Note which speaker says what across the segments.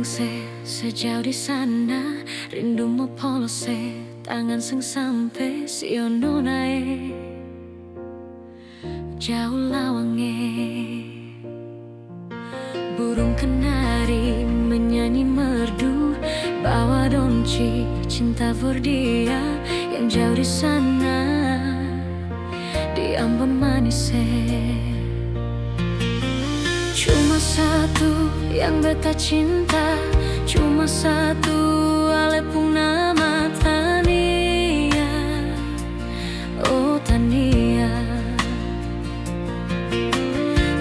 Speaker 1: se sejauh di sana, rindumu polos se tangan sing sampai siono nae jauh lawange. Burung kenari menyanyi merdu, bawa donci cinta for dia yang jauh di sana, di Ambon manis. Cuma satu yang beta cinta, cuma satu alepung nama Tania. Oh Tania,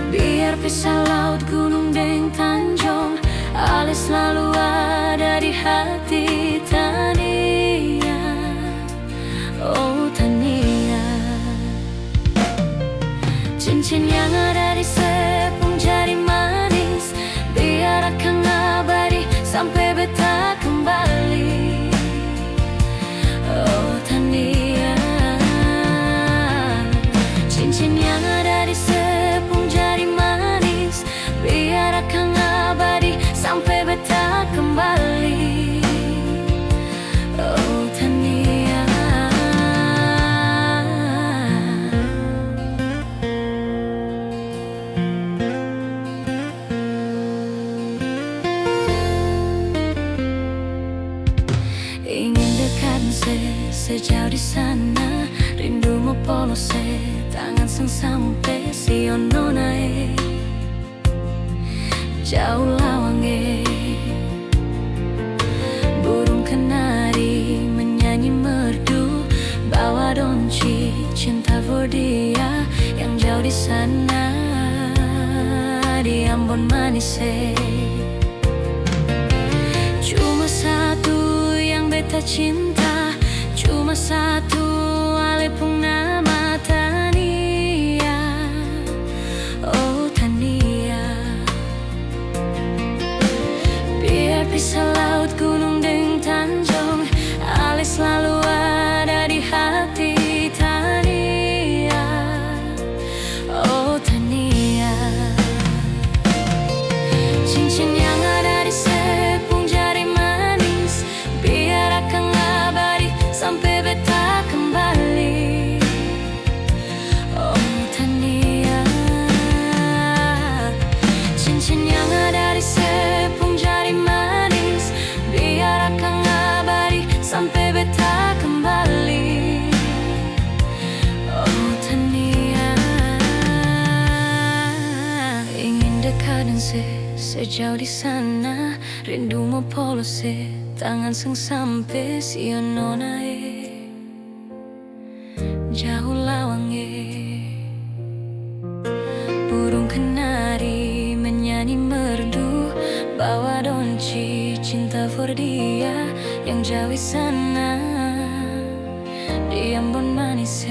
Speaker 1: biar pisah laut, gunung, deng tanjung, ale selalu ada di hati Tania. Oh Tania, cincin yang ada di sepung jari manis, biar akan abadi sampai beta kembali. Oh Tania, cincin yang ada di sepung jari manis, biar akan abadi sampai beta kembali. Oh Tania, ingin dekat sejauh di sana, rindumu polos tangan sing sampai siono nae jauh lawange. Burung kenari menyanyi merdu, bawa donci cinta for dia yang jauh di sana, di Ambon manis. Cuma satu yang beta cinta, cuma satu alepung nama Tania. Oh Tania, biar pisah laut, gunung, deng tanjung, ale selalu ada di hati Tania. Oh Tania, cincin yang ada di sepung jari manis, biar akan abadi sampai beta kembali. Oh Tania, cincin yang ada di sepung jari manis, biar akan abadi sampai beta kembali. Oh Tania, ingin dekat dan sejauh di sana, rindumu polos tangan sing sampai siono nae jauh lawange. Burung kenari menyanyi merdu, bawa donci cinta for dia yang jauh di sana, di Ambon manis.